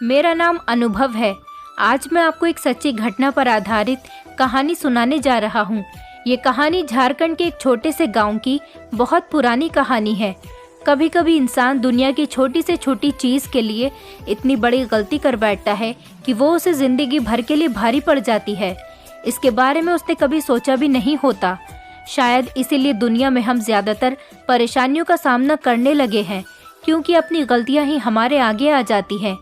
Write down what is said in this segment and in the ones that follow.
मेरा नाम अनुभव है। आज मैं आपको एक सच्ची घटना पर आधारित कहानी सुनाने जा रहा हूँ। ये कहानी झारखंड के एक छोटे से गांव की बहुत पुरानी कहानी है। कभी कभी इंसान दुनिया की छोटी से छोटी चीज़ के लिए इतनी बड़ी गलती कर बैठता है कि वो उसे ज़िंदगी भर के लिए भारी पड़ जाती है। इसके बारे में उसने कभी सोचा भी नहीं होता। शायद इसीलिए दुनिया में हम ज़्यादातर परेशानियों का सामना करने लगे हैं, क्योंकि अपनी गलतियां ही हमारे आगे आ जाती हैं।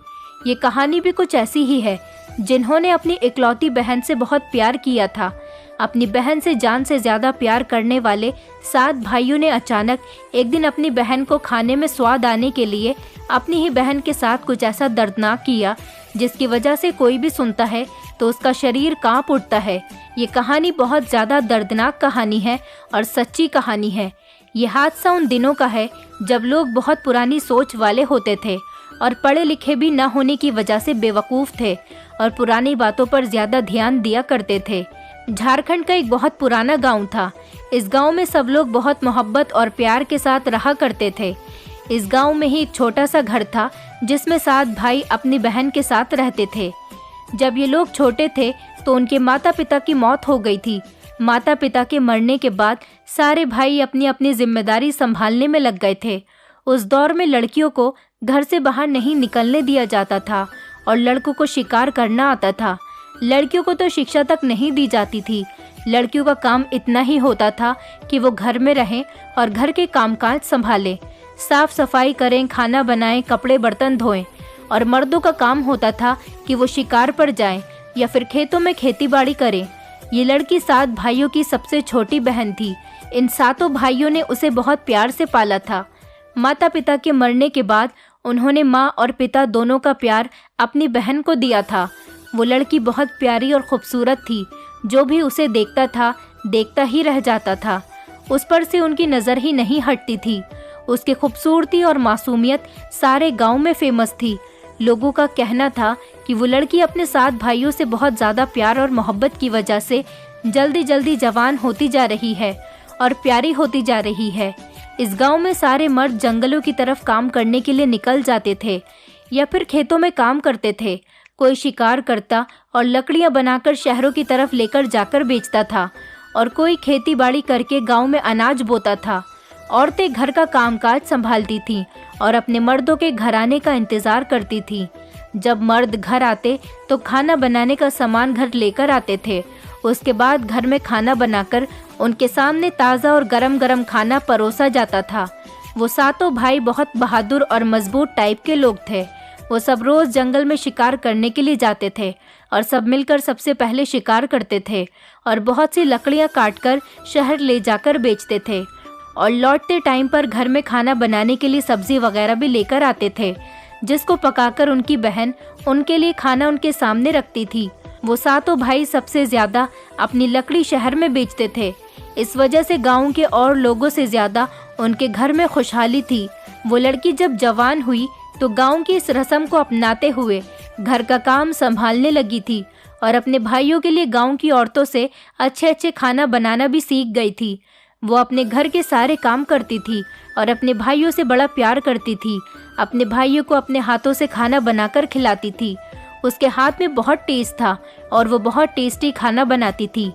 ये कहानी भी कुछ ऐसी ही है, जिन्होंने अपनी इकलौती बहन से बहुत प्यार किया था। अपनी बहन से जान से ज़्यादा प्यार करने वाले 7 भाइयों ने अचानक एक दिन अपनी बहन को खाने में स्वाद आने के लिए अपनी ही बहन के साथ कुछ ऐसा दर्दनाक किया, जिसकी वजह से कोई भी सुनता है तो उसका शरीर कांप उठता है। ये कहानी बहुत ज़्यादा दर्दनाक कहानी है और सच्ची कहानी है। ये हादसा उन दिनों का है जब लोग बहुत पुरानी सोच वाले होते थे और पढ़े लिखे भी न होने की वजह से बेवकूफ़ थे और पुरानी बातों पर ज़्यादा ध्यान दिया करते थे। झारखंड का एक बहुत पुराना गांव था। इस गांव में सब लोग बहुत मोहब्बत और प्यार के साथ रहा करते थे। इस गांव में ही एक छोटा सा घर था जिसमें 7 भाई अपनी बहन के साथ रहते थे। जब ये लोग छोटे थे तो उनके माता पिता की मौत हो गई थी। माता पिता के मरने के बाद सारे भाई अपनी अपनी जिम्मेदारी संभालने में लग गए थे। उस दौर में लड़कियों को घर से बाहर नहीं निकलने दिया जाता था और लड़कों को शिकार करना आता था। लड़कियों को तो शिक्षा तक नहीं दी जाती थी। लड़कियों का काम इतना ही होता था कि वो घर में रहें और घर के कामकाज संभालें, साफ सफाई करें, खाना बनाएं, कपड़े बर्तन धोएं। और मर्दों का काम होता था कि वो शिकार पर जाएं या फिर खेतों में खेती बाड़ी करें। ये लड़की 7 भाइयों की सबसे छोटी बहन थी। इन 7 भाइयों ने उसे बहुत प्यार से पाला था। माता पिता के मरने के बाद उन्होंने माँ और पिता दोनों का प्यार अपनी बहन को दिया था। वो लड़की बहुत प्यारी और खूबसूरत थी। जो भी उसे देखता था देखता ही रह जाता था। उस पर से उनकी नज़र ही नहीं हटती थी। उसकी खूबसूरती और मासूमियत सारे गांव में फेमस थी। लोगों का कहना था कि वो लड़की अपने 7 भाइयों से बहुत ज़्यादा प्यार और मोहब्बत की वजह से जल्दी जल्दी जवान होती जा रही है और प्यारी होती जा रही है। इस गांव में सारे मर्द जंगलों की तरफ काम करने के लिए निकल जाते थे या फिर खेतों में काम करते थे। कोई शिकार करता और लकड़ियां बनाकर शहरों की तरफ लेकर जाकर बेचता था और कोई खेती बाड़ी करके गांव में अनाज बोता था। औरतें घर का कामकाज संभालती थीं और अपने मर्दों के घर आने का इंतज़ार करती थीं। जब मर्द घर आते तो खाना बनाने का सामान घर लेकर आते थे। उसके बाद घर में खाना बनाकर उनके सामने ताज़ा और गरम गरम खाना परोसा जाता था। वो 7 भाई बहुत बहादुर और मजबूत टाइप के लोग थे। वो सब रोज़ जंगल में शिकार करने के लिए जाते थे और सब मिलकर सबसे पहले शिकार करते थे और बहुत सी लकड़ियाँ काटकर शहर ले जाकर बेचते थे और लौटते टाइम पर घर में खाना बनाने के लिए सब्जी वगैरह भी लेकर आते थे, जिसको पकाकर उनकी बहन उनके लिए खाना उनके सामने रखती थी। वो 7 भाई सबसे ज़्यादा अपनी लकड़ी शहर में बेचते थे। इस वजह से गांव के और लोगों से ज़्यादा उनके घर में खुशहाली थी। वो लड़की जब जवान हुई तो गांव की इस रस्म को अपनाते हुए घर का काम संभालने लगी थी और अपने भाइयों के लिए गांव की औरतों से अच्छे अच्छे खाना बनाना भी सीख गई थी। वो अपने घर के सारे काम करती थी और अपने भाइयों से बड़ा प्यार करती थी। अपने भाइयों को अपने हाथों से खाना बनाकर खिलाती थी। उसके हाथ में बहुत टेस्ट था और वो बहुत टेस्टी खाना बनाती थी।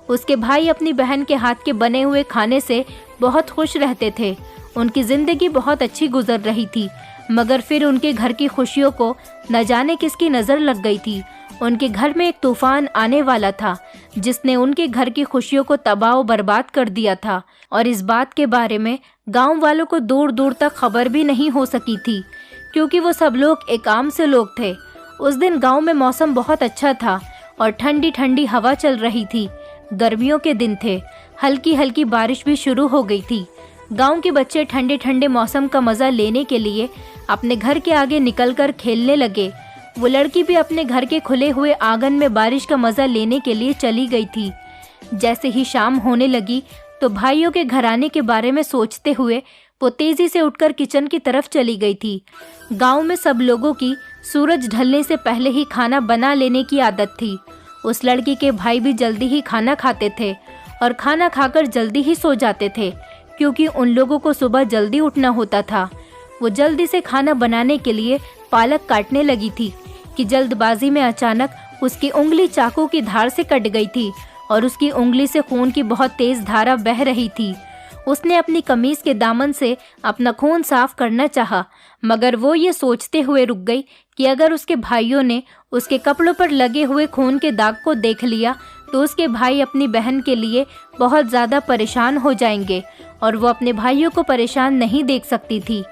उसके भाई अपनी बहन के हाथ के बने हुए खाने से बहुत खुश रहते थे। उनकी ज़िंदगी बहुत अच्छी गुजर रही थी, मगर फिर उनके घर की खुशियों को न जाने किसकी नज़र लग गई थी। उनके घर में एक तूफान आने वाला था जिसने उनके घर की खुशियों को तबाह और बर्बाद कर दिया था और इस बात के बारे में गांव वालों को दूर दूर तक खबर भी नहीं हो सकी थी, क्योंकि वो सब लोग एक आम से लोग थे। उस दिन गांव में मौसम बहुत अच्छा था और ठंडी ठंडी हवा चल रही थी। गर्मियों के दिन थे, हल्की हल्की बारिश भी शुरू हो गई थी। गांव के बच्चे ठंडे ठंडे मौसम का मज़ा लेने के लिए अपने घर के आगे निकलकर खेलने लगे। वो लड़की भी अपने घर के खुले हुए आंगन में बारिश का मज़ा लेने के लिए चली गई थी। जैसे ही शाम होने लगी तो भाइयों के घर आने के बारे में सोचते हुए वो तेज़ी से उठकर किचन की तरफ चली गई थी। गांव में सब लोगों की सूरज ढलने से पहले ही खाना बना लेने की आदत थी। उस लड़की के भाई भी जल्दी ही खाना खाते थे और खाना खाकर जल्दी ही सो जाते थे, क्योंकि उन लोगों को सुबह जल्दी उठना होता था। वो जल्दी से खाना बनाने के लिए पालक काटने लगी थी। उसकी जल्दबाजी में अचानक उसकी उंगली चाकू की धार से कट गई थी और उसकी उंगली से खून की बहुत तेज धारा बह रही थी। उसने अपनी कमीज के दामन से अपना खून साफ करना चाहा, मगर वो ये सोचते हुए रुक गई कि अगर उसके भाइयों ने उसके कपड़ों पर लगे हुए खून के दाग को देख लिया तो उसके भाई अपनी बहन के लिए बहुत ज़्यादा परेशान हो जाएंगे और वो अपने भाइयों को परेशान नहीं देख सकती थी।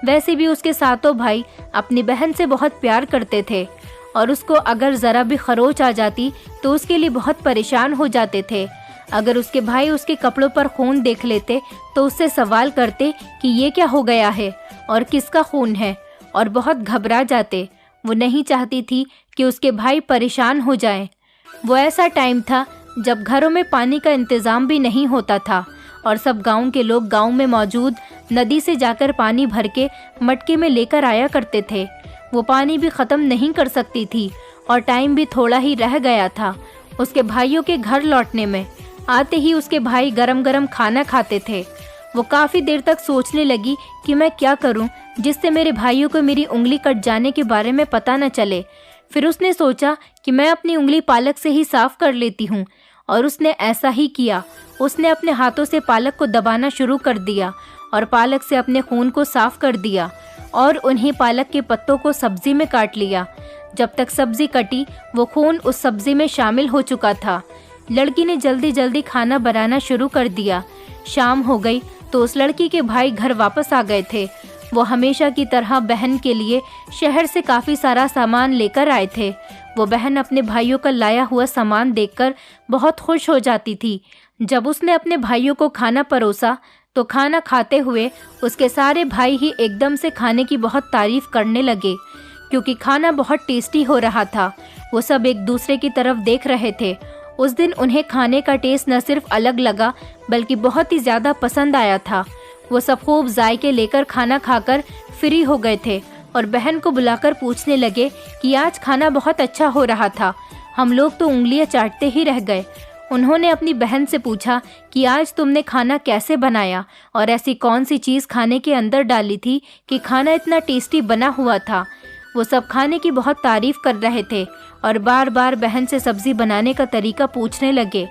वैसे भी उसके सातों भाई अपनी बहन से बहुत प्यार करते थे और उसको अगर ज़रा भी खरोच आ जाती तो उसके लिए बहुत परेशान हो जाते थे। अगर उसके भाई उसके कपड़ों पर खून देख लेते तो उससे सवाल करते कि ये क्या हो गया है और किसका खून है, और बहुत घबरा जाते। वो नहीं चाहती थी कि उसके भाई परेशान हो जाएं। वो ऐसा टाइम था जब घरों में पानी का इंतज़ाम भी नहीं होता था और सब गांव के लोग गांव में मौजूद नदी से जाकर पानी भर के मटके में लेकर आया करते थे। वो पानी भी ख़त्म नहीं कर सकती थी और टाइम भी थोड़ा ही रह गया था उसके भाइयों के घर लौटने में। आते ही उसके भाई गरम गरम खाना खाते थे। वो काफ़ी देर तक सोचने लगी कि मैं क्या करूं जिससे मेरे भाइयों को मेरी उंगली कट जाने के बारे में पता न चले। फिर उसने सोचा कि मैं अपनी उंगली पालक से ही साफ कर लेती हूँ, और उसने ऐसा ही किया। उसने अपने हाथों से पालक को दबाना शुरू कर दिया और पालक से अपने खून को साफ कर दिया और उन्हीं पालक के पत्तों को सब्जी में काट लिया। जब तक सब्जी कटी वो खून उस सब्जी में शामिल हो चुका था। लड़की ने जल्दी जल्दी खाना बनाना शुरू कर दिया। शाम हो गई तो उस लड़की के भाई घर वापस आ गए थे। वो हमेशा की तरह बहन के लिए शहर से काफ़ी सारा सामान लेकर आए थे। वो बहन अपने भाइयों का लाया हुआ सामान देखकर बहुत खुश हो जाती थी। जब उसने अपने भाइयों को खाना परोसा तो खाना खाते हुए उसके सारे भाई ही एकदम से खाने की बहुत तारीफ करने लगे, क्योंकि खाना बहुत टेस्टी हो रहा था। वो सब एक दूसरे की तरफ देख रहे थे। उस दिन उन्हें खाने का टेस्ट न सिर्फ अलग लगा बल्कि बहुत ही ज़्यादा पसंद आया था। वो सब खूब जायके लेकर खाना खाकर फ्री हो गए थे और बहन को बुलाकर पूछने लगे कि आज खाना बहुत अच्छा हो रहा था, हम लोग तो उंगलियां चाटते ही रह गए। उन्होंने अपनी बहन से पूछा कि आज तुमने खाना कैसे बनाया और ऐसी कौन सी चीज़ खाने के अंदर डाली थी कि खाना इतना टेस्टी बना हुआ था। वो सब खाने की बहुत तारीफ कर रहे थे और बार बार बहन से सब्जी बनाने का तरीका पूछने लगे।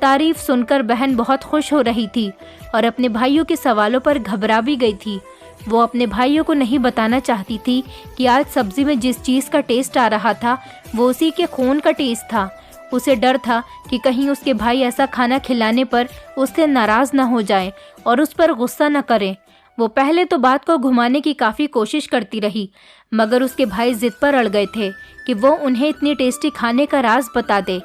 तारीफ सुनकर बहन बहुत खुश हो रही थी और अपने भाइयों के सवालों पर घबरा भी गई थी। वो अपने भाइयों को नहीं बताना चाहती थी कि आज सब्जी में जिस चीज़ का टेस्ट आ रहा था वो उसी के खून का टेस्ट था। उसे डर था कि कहीं उसके भाई ऐसा खाना खिलाने पर उससे नाराज़ न हो जाएं और उस पर गुस्सा न करें। वो पहले तो बात को घुमाने की काफ़ी कोशिश करती रही, मगर उसके भाई जिद पर अड़ गए थे कि वो उन्हें इतनी टेस्टी खाने का राज बता दे।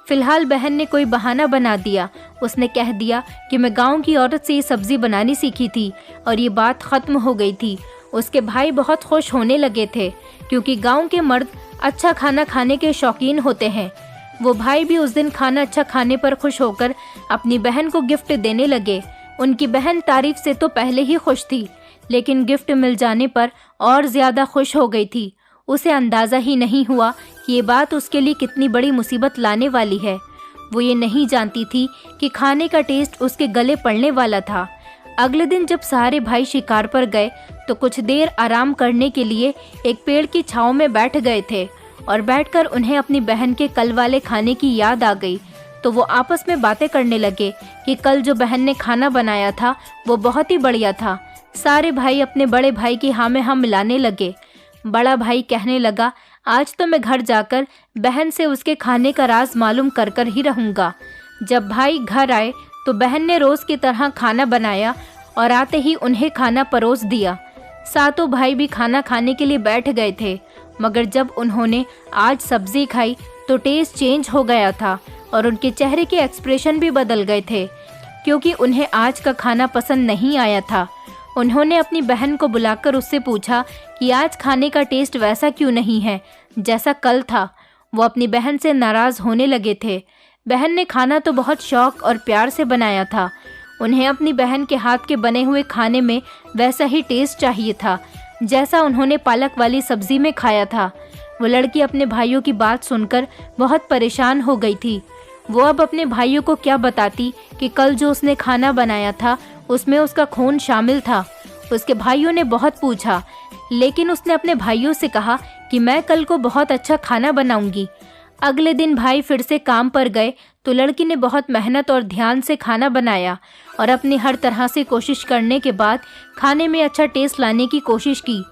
फिलहाल बहन ने कोई बहाना बना दिया। उसने कह दिया कि मैं गांव की औरत से ये सब्जी बनानी सीखी थी और ये बात ख़त्म हो गई थी। उसके भाई बहुत खुश होने लगे थे क्योंकि गांव के मर्द अच्छा खाना खाने के शौकीन होते हैं। वो भाई भी उस दिन खाना अच्छा खाने पर खुश होकर अपनी बहन को गिफ्ट देने लगे। उनकी बहन तारीफ से तो पहले ही खुश थी, लेकिन गिफ्ट मिल जाने पर और ज़्यादा खुश हो गई थी। उसे अंदाज़ा ही नहीं हुआ कि ये बात उसके लिए कितनी बड़ी मुसीबत लाने वाली है। वो ये नहीं जानती थी कि खाने का टेस्ट उसके गले पड़ने वाला था। अगले दिन जब सारे भाई शिकार पर गए तो कुछ देर आराम करने के लिए एक पेड़ की छांव में बैठ गए थे और बैठकर उन्हें अपनी बहन के कल वाले खाने की याद आ गई। तो वो आपस में बातें करने लगे कि कल जो बहन ने खाना बनाया था वो बहुत ही बढ़िया था। सारे भाई अपने बड़े भाई की हाँ में हाँ मिलाने लगे। बड़ा भाई कहने लगा, आज तो मैं घर जाकर बहन से उसके खाने का राज मालूम कर कर ही रहूँगा। जब भाई घर आए तो बहन ने रोज़ की तरह खाना बनाया और आते ही उन्हें खाना परोस दिया। सातों भाई भी खाना खाने के लिए बैठ गए थे, मगर जब उन्होंने आज सब्जी खाई तो टेस्ट चेंज हो गया था और उनके चेहरे के एक्सप्रेशन भी बदल गए थे, क्योंकि उन्हें आज का खाना पसंद नहीं आया था। उन्होंने अपनी बहन को बुलाकर उससे पूछा कि आज खाने का टेस्ट वैसा क्यों नहीं है जैसा कल था। वो अपनी बहन से नाराज़ होने लगे थे। बहन ने खाना तो बहुत शौक और प्यार से बनाया था। उन्हें अपनी बहन के हाथ के बने हुए खाने में वैसा ही टेस्ट चाहिए था जैसा उन्होंने पालक वाली सब्जी में खाया था। वो लड़की अपने भाइयों की बात सुनकर बहुत परेशान हो गई थी। वो अब अपने भाइयों को क्या बताती कि कल जो उसने खाना बनाया था उसमें उसका खून शामिल था। उसके भाइयों ने बहुत पूछा, लेकिन उसने अपने भाइयों से कहा कि मैं कल को बहुत अच्छा खाना बनाऊंगी। अगले दिन भाई फिर से काम पर गए तो लड़की ने बहुत मेहनत और ध्यान से खाना बनाया और अपनी हर तरह से कोशिश करने के बाद खाने में अच्छा टेस्ट लाने की कोशिश की।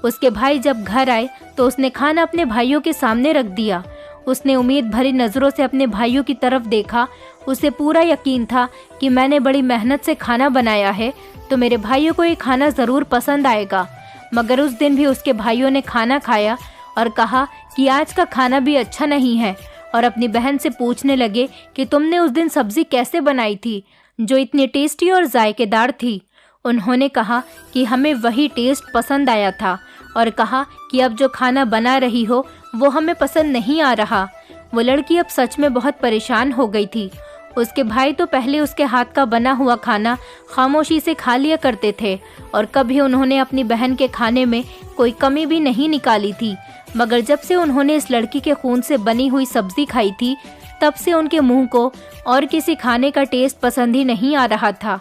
उसके भाई जब घर आए तो उसने खाना अपने भाइयों के सामने रख दिया। उसने उम्मीद भरी नज़रों से अपने भाइयों की तरफ देखा। उसे पूरा यकीन था कि मैंने बड़ी मेहनत से खाना बनाया है तो मेरे भाइयों को ये खाना ज़रूर पसंद आएगा। मगर उस दिन भी उसके भाइयों ने खाना खाया और कहा कि आज का खाना भी अच्छा नहीं है, और अपनी बहन से पूछने लगे कि तुमने उस दिन सब्जी कैसे बनाई थी जो इतनी टेस्टी और जायकेदार थी। उन्होंने कहा कि हमें वही टेस्ट पसंद आया था और कहा कि अब जो खाना बना रही हो वो हमें पसंद नहीं आ रहा। वो लड़की अब सच में बहुत परेशान हो गई थी। उसके भाई तो पहले उसके हाथ का बना हुआ खाना खामोशी से खा लिया करते थे और कभी उन्होंने अपनी बहन के खाने में कोई कमी भी नहीं निकाली थी। मगर जब से उन्होंने इस लड़की के खून से बनी हुई सब्जी खाई थी तब से उनके मुंह को और किसी खाने का टेस्ट पसंद ही नहीं आ रहा था।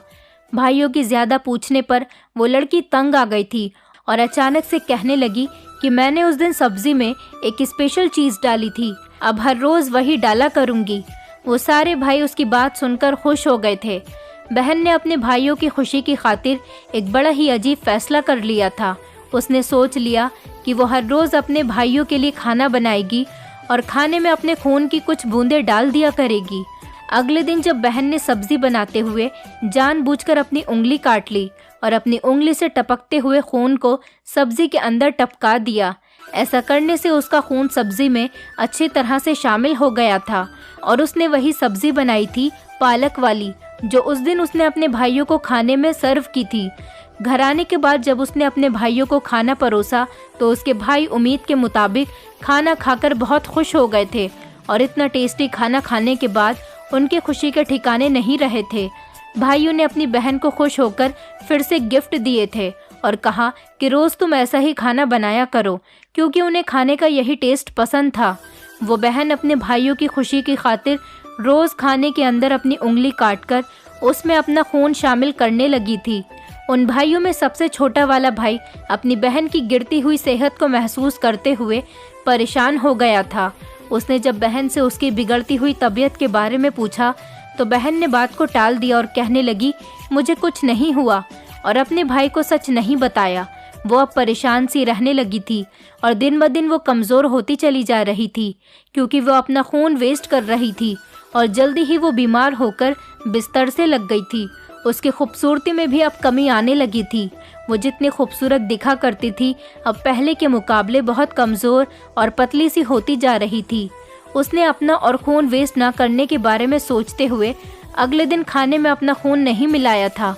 भाइयों की ज़्यादा पूछने पर वो लड़की तंग आ गई थी और अचानक से कहने लगी कि मैंने उस दिन सब्जी में एक स्पेशल चीज़ डाली थी, अब हर रोज़ वही डाला करूँगी। वो सारे भाई उसकी बात सुनकर खुश हो गए थे। बहन ने अपने भाइयों की खुशी की खातिर एक बड़ा ही अजीब फैसला कर लिया था। उसने सोच लिया कि वो हर रोज़ अपने भाइयों के लिए खाना बनाएगी और खाने में अपने खून की कुछ बूंदें डाल दिया करेगी। अगले दिन जब बहन ने सब्जी बनाते हुए जानबूझकर अपनी उंगली काट ली और अपनी उंगली से टपकते हुए खून को सब्जी के अंदर टपका दिया। ऐसा करने से उसका खून सब्जी में अच्छी तरह से शामिल हो गया था और उसने वही सब्जी बनाई थी, पालक वाली, जो उस दिन उसने अपने भाइयों को खाने में सर्व की थी। घर आने के बाद जब उसने अपने भाइयों को खाना परोसा तो उसके भाई उम्मीद के मुताबिक खाना खाकर बहुत खुश हो गए थे और इतना टेस्टी खाना खाने के बाद उनके खुशी के ठिकाने नहीं रहे थे। भाइयों ने अपनी बहन को खुश होकर फिर से गिफ्ट दिए थे और कहा कि रोज़ तुम ऐसा ही खाना बनाया करो, क्योंकि उन्हें खाने का यही टेस्ट पसंद था। वो बहन अपने भाइयों की खुशी की खातिर रोज़ खाने के अंदर अपनी उंगली काटकर उसमें अपना खून शामिल करने लगी थी। उन भाइयों में सबसे छोटा वाला भाई अपनी बहन की गिरती हुई सेहत को महसूस करते हुए परेशान हो गया था। उसने जब बहन से उसकी बिगड़ती हुई तबीयत के बारे में पूछा तो बहन ने बात को टाल दिया और कहने लगी, मुझे कुछ नहीं हुआ, और अपने भाई को सच नहीं बताया। वो अब परेशान सी रहने लगी थी और दिन ब दिन वो कमज़ोर होती चली जा रही थी, क्योंकि वो अपना खून वेस्ट कर रही थी और जल्दी ही वो बीमार होकर बिस्तर से लग गई थी। उसकी खूबसूरती में भी अब कमी आने लगी थी। वो जितनी खूबसूरत दिखा करती थी अब पहले के मुकाबले बहुत कमज़ोर और पतली सी होती जा रही थी। उसने अपना और खून वेस्ट ना करने के बारे में सोचते हुए अगले दिन खाने में अपना खून नहीं मिलाया था।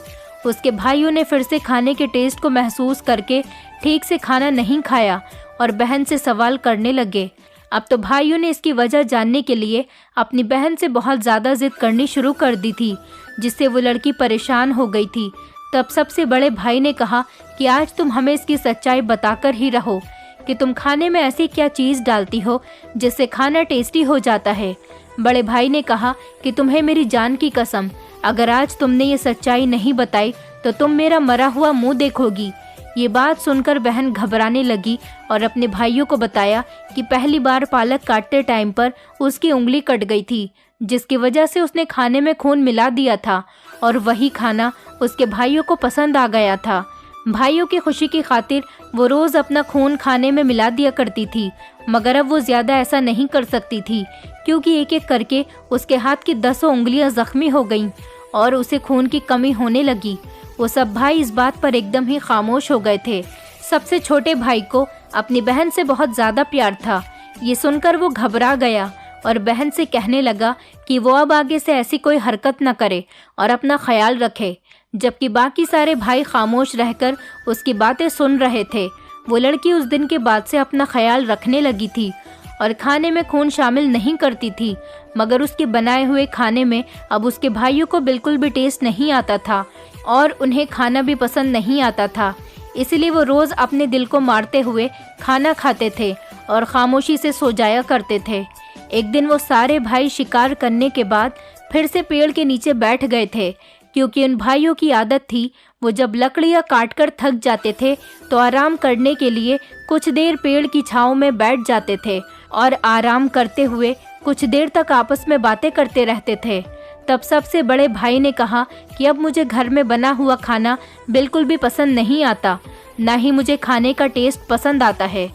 उसके भाइयों ने फिर से खाने के टेस्ट को महसूस करके ठीक से खाना नहीं खाया और बहन से सवाल करने लगे। अब तो भाइयों ने इसकी वजह जानने के लिए अपनी बहन से बहुत ज़्यादा जिद करनी शुरू कर दी थी, जिससे वो लड़की परेशान हो गई थी। तब सबसे बड़े भाई ने कहा कि आज तुम हमें इसकी सच्चाई बताकर ही रहो कि तुम खाने में ऐसी क्या चीज़ डालती हो जिससे खाना टेस्टी हो जाता है। बड़े भाई ने कहा कि तुम्हें मेरी जान की कसम, अगर आज तुमने ये सच्चाई नहीं बताई तो तुम मेरा मरा हुआ मुंह देखोगी। ये बात सुनकर बहन घबराने लगी और अपने भाइयों को बताया कि पहली बार पालक काटते टाइम पर उसकी उंगली कट गई थी, जिसकी वजह से उसने खाने में खून मिला दिया था और वही खाना उसके भाइयों को पसंद आ गया था। भाइयों की खुशी की खातिर वो रोज़ अपना खून खाने में मिला दिया करती थी, मगर अब वो ज़्यादा ऐसा नहीं कर सकती थी, क्योंकि एक एक करके उसके हाथ की 10 उंगलियां जख्मी हो गईं और उसे खून की कमी होने लगी। वो सब भाई इस बात पर एकदम ही खामोश हो गए थे। सबसे छोटे भाई को अपनी बहन से बहुत ज़्यादा प्यार था। ये सुनकर वो घबरा गया और बहन से कहने लगा कि वो अब आगे से ऐसी कोई हरकत न करे और अपना ख्याल रखे, जबकि बाकी सारे भाई खामोश रहकर उसकी बातें सुन रहे थे। वो लड़की उस दिन के बाद से अपना ख्याल रखने लगी थी और खाने में खून शामिल नहीं करती थी, मगर उसके बनाए हुए खाने में अब उसके भाइयों को बिल्कुल भी टेस्ट नहीं आता था और उन्हें खाना भी पसंद नहीं आता था। इसलिए वो रोज़ अपने दिल को मारते हुए खाना खाते थे और खामोशी से सो जाया करते थे। एक दिन वो सारे भाई शिकार करने के बाद फिर से पेड़ के नीचे बैठ गए थे क्योंकि उन भाइयों की आदत थी, वो जब लकड़ियाँ काट कर थक जाते थे तो आराम करने के लिए कुछ देर पेड़ की छांव में बैठ जाते थे और आराम करते हुए कुछ देर तक आपस में बातें करते रहते थे। तब सबसे बड़े भाई ने कहा कि अब मुझे घर में बना हुआ खाना बिल्कुल भी पसंद नहीं आता, ना ही मुझे खाने का टेस्ट पसंद आता है।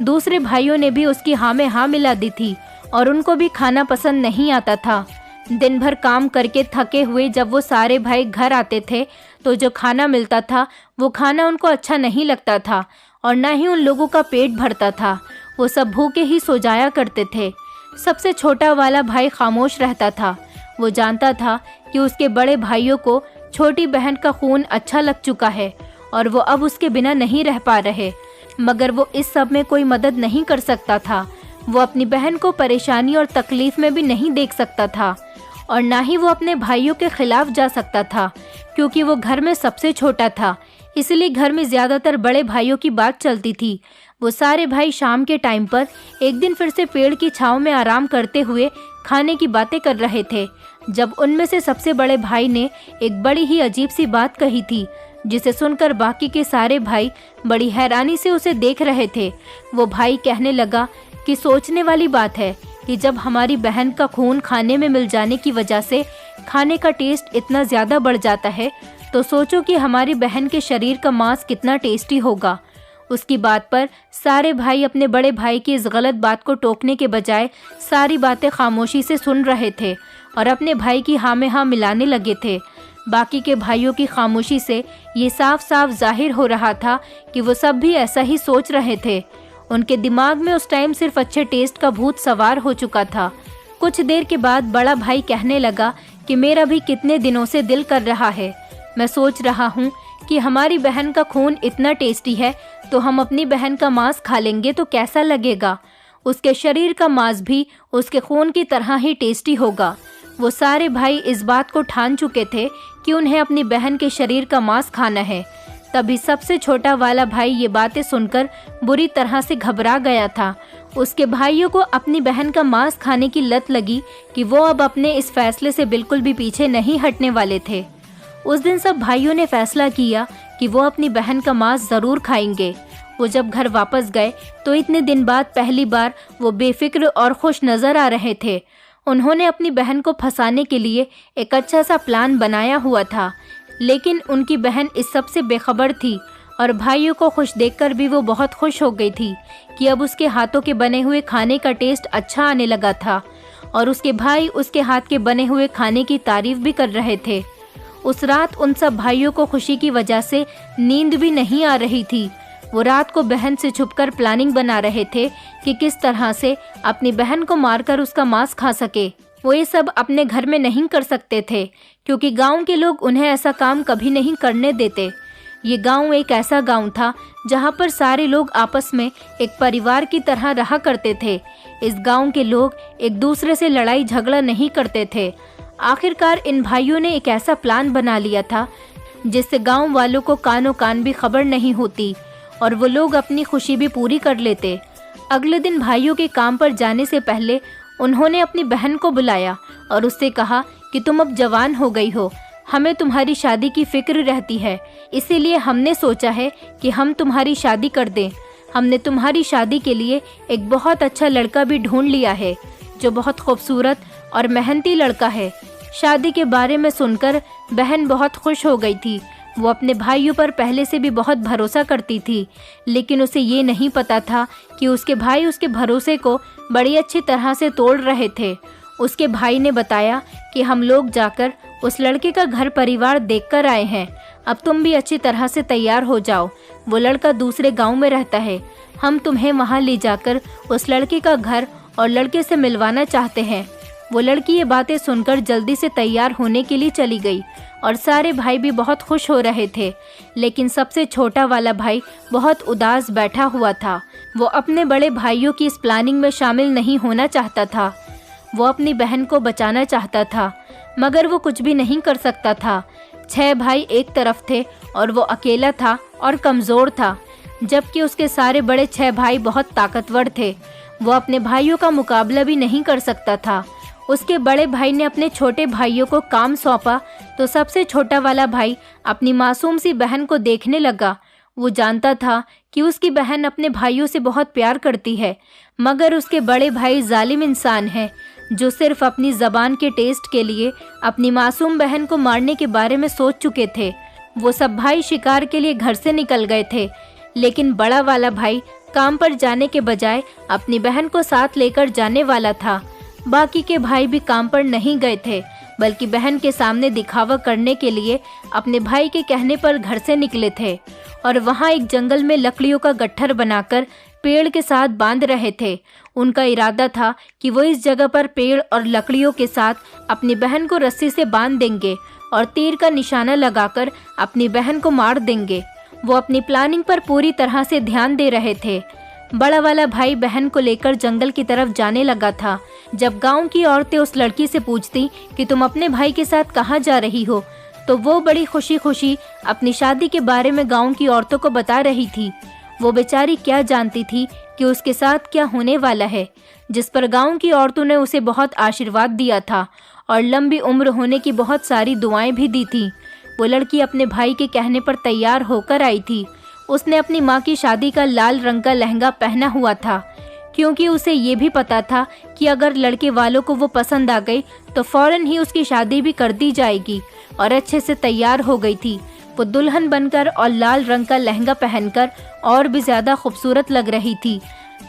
दूसरे भाइयों ने भी उसकी हाँ में हाँ मिला दी थी और उनको भी खाना पसंद नहीं आता था। दिन भर काम करके थके हुए जब वो सारे भाई घर आते थे तो जो खाना मिलता था वो खाना उनको अच्छा नहीं लगता था और ना ही उन लोगों का पेट भरता था। वो सब भूखे ही सो जाया करते थे। सबसे छोटा वाला भाई खामोश रहता था। वो जानता था कि उसके बड़े भाइयों को छोटी बहन का खून अच्छा लग चुका है और वो अब उसके बिना नहीं रह पा रहे, मगर वो इस सब में कोई मदद नहीं कर सकता था। वो अपनी बहन को परेशानी और तकलीफ में भी नहीं देख सकता था और ना ही वो अपने भाइयों के खिलाफ जा सकता था, क्योंकि वो घर में सबसे छोटा था। इसलिए घर में ज़्यादातर बड़े भाइयों की बात चलती थी। वो सारे भाई शाम के टाइम पर एक दिन फिर से पेड़ की छांव में आराम करते हुए खाने की बातें कर रहे थे, जब उनमें से सबसे बड़े भाई ने एक बड़ी ही अजीब सी बात कही थी, जिसे सुनकर बाकी के सारे भाई बड़ी हैरानी से उसे देख रहे थे। वो भाई कहने लगा कि सोचने वाली बात है कि जब हमारी बहन का खून खाने में मिल जाने की वजह से खाने का टेस्ट इतना ज़्यादा बढ़ जाता है, तो सोचो कि हमारी बहन के शरीर का मांस कितना टेस्टी होगा। उसकी बात पर सारे भाई अपने बड़े भाई की इस गलत बात को टोकने के बजाय सारी बातें खामोशी से सुन रहे थे और अपने भाई की हाँ में हाँ मिलाने लगे थे। बाकी के भाइयों की खामोशी से ये साफ साफ जाहिर हो रहा था कि वो सब भी ऐसा ही सोच रहे थे। उनके दिमाग में उस टाइम सिर्फ अच्छे टेस्ट का भूत सवार हो चुका था। कुछ देर के बाद बड़ा भाई कहने लगा कि मेरा भी कितने दिनों से दिल कर रहा है। मैं सोच रहा हूँ कि हमारी बहन का खून इतना टेस्टी है तो हम अपनी बहन का मांस खा लेंगे तो कैसा लगेगा। उसके शरीर का मांस भी उसके खून की तरह ही टेस्टी होगा। वो सारे भाई इस बात को ठान चुके थे कि उन्हें अपनी बहन के शरीर का मांस खाना है। तभी सबसे छोटा वाला भाई ये बातें सुनकर बुरी तरह से घबरा गया था। उसके भाइयों को अपनी बहन का मांस खाने की लत लगी कि वो अब अपने इस फैसले से बिल्कुल भी पीछे नहीं हटने वाले थे। उस दिन सब भाइयों ने फैसला किया कि वो अपनी बहन का मांस ज़रूर खाएंगे। वो जब घर वापस गए तो इतने दिन बाद पहली बार वो बेफिक्र और खुश नज़र आ रहे थे। उन्होंने अपनी बहन को फंसाने के लिए एक अच्छा सा प्लान बनाया हुआ था, लेकिन उनकी बहन इस सब से बेखबर थी और भाइयों को खुश देखकर भी वो बहुत खुश हो गई थी कि अब उसके हाथों के बने हुए खाने का टेस्ट अच्छा आने लगा था और उसके भाई उसके हाथ के बने हुए खाने की तारीफ भी कर रहे थे। उस रात उन सब भाइयों को खुशी की वजह से नींद भी नहीं आ रही थी। वो रात को बहन से छुपकर प्लानिंग बना रहे थे कि किस तरह से अपनी बहन को मारकर उसका मांस खा सके। वो ये सब अपने घर में नहीं कर सकते थे, क्योंकि गांव के लोग उन्हें ऐसा काम कभी नहीं करने देते। ये गांव एक ऐसा गांव था जहां पर सारे लोग आपस में एक परिवार की तरह रहा करते थे। इस गांव के लोग एक दूसरे से लड़ाई झगड़ा नहीं करते थे। आखिरकार इन भाइयों ने एक ऐसा प्लान बना लिया था जिससे गांव वालों को कानो कान भी खबर नहीं होती और वो लोग अपनी खुशी भी पूरी कर लेते। अगले दिन भाइयों के काम पर जाने से पहले उन्होंने अपनी बहन को बुलाया और उससे कहा कि तुम अब जवान हो गई हो, हमें तुम्हारी शादी की फिक्र रहती है, इसीलिए हमने सोचा है कि हम तुम्हारी शादी कर दें। हमने तुम्हारी शादी के लिए एक बहुत अच्छा लड़का भी ढूंढ लिया है जो बहुत खूबसूरत और मेहनती लड़का है। शादी के बारे में सुनकर बहन बहुत खुश हो गई थी। वो अपने भाइयों पर पहले से भी बहुत भरोसा करती थी, लेकिन उसे ये नहीं पता था कि उसके भाई उसके भरोसे को बड़ी अच्छी तरह से तोड़ रहे थे। उसके भाई ने बताया कि हम लोग जाकर उस लड़के का घर परिवार देखकर आए हैं, अब तुम भी अच्छी तरह से तैयार हो जाओ। वो लड़का दूसरे गांव में रहता है, हम तुम्हें वहां ले जाकर उस लड़के का घर और लड़के से मिलवाना चाहते हैं। वो लड़की ये बातें सुनकर जल्दी से तैयार होने के लिए चली गई और सारे भाई भी बहुत खुश हो रहे थे, लेकिन सबसे छोटा वाला भाई बहुत उदास बैठा हुआ था। वो अपने बड़े भाइयों की इस प्लानिंग में शामिल नहीं होना चाहता था। वो अपनी बहन को बचाना चाहता था, मगर वो कुछ भी नहीं कर सकता था। 6 भाई एक तरफ थे और वो अकेला था और कमज़ोर था, जबकि उसके सारे बड़े 6 भाई बहुत ताकतवर थे। वो अपने भाइयों का मुकाबला भी नहीं कर सकता था। उसके बड़े भाई ने अपने छोटे भाइयों को काम सौंपा तो सबसे छोटा वाला भाई अपनी मासूम सी बहन को देखने लगा। वो जानता था कि उसकी बहन अपने भाइयों से बहुत प्यार करती है, मगर उसके बड़े भाई जालिम इंसान हैं जो सिर्फ अपनी ज़बान के टेस्ट के लिए अपनी मासूम बहन को मारने के बारे में सोच चुके थे। वो सब भाई शिकार के लिए घर से निकल गए थे, लेकिन बड़ा वाला भाई काम पर जाने के बजाय अपनी बहन को साथ लेकर जाने वाला था। बाकी के भाई भी काम पर नहीं गए थे, बल्कि बहन के सामने दिखावा करने के लिए अपने भाई के कहने पर घर से निकले थे और वहाँ एक जंगल में लकड़ियों का गट्ठर बनाकर पेड़ के साथ बांध रहे थे। उनका इरादा था कि वो इस जगह पर पेड़ और लकड़ियों के साथ अपनी बहन को रस्सी से बांध देंगे और तीर का निशाना लगाकर अपनी बहन को मार देंगे। वो अपनी प्लानिंग पर पूरी तरह से ध्यान दे रहे थे। बड़ा वाला भाई बहन को लेकर जंगल की तरफ जाने लगा था। जब गांव की औरतें उस लड़की से पूछती कि तुम अपने भाई के साथ कहाँ जा रही हो, तो वो बड़ी खुशी खुशी अपनी शादी के बारे में गांव की औरतों को बता रही थी। वो बेचारी क्या जानती थी कि उसके साथ क्या होने वाला है, जिस पर गांव की औरतों ने उसे बहुत आशीर्वाद दिया था और लंबी उम्र होने की बहुत सारी दुआएं भी दी थी। वो लड़की अपने भाई के कहने पर तैयार होकर आई थी। उसने अपनी माँ की शादी का लाल रंग का लहंगा पहना हुआ था, क्योंकि उसे ये भी पता था कि अगर लड़के वालों को वो पसंद आ गई तो फौरन ही उसकी शादी भी कर दी जाएगी, और अच्छे से तैयार हो गई थी। वो दुल्हन बनकर और लाल रंग का लहंगा पहनकर और भी ज़्यादा खूबसूरत लग रही थी।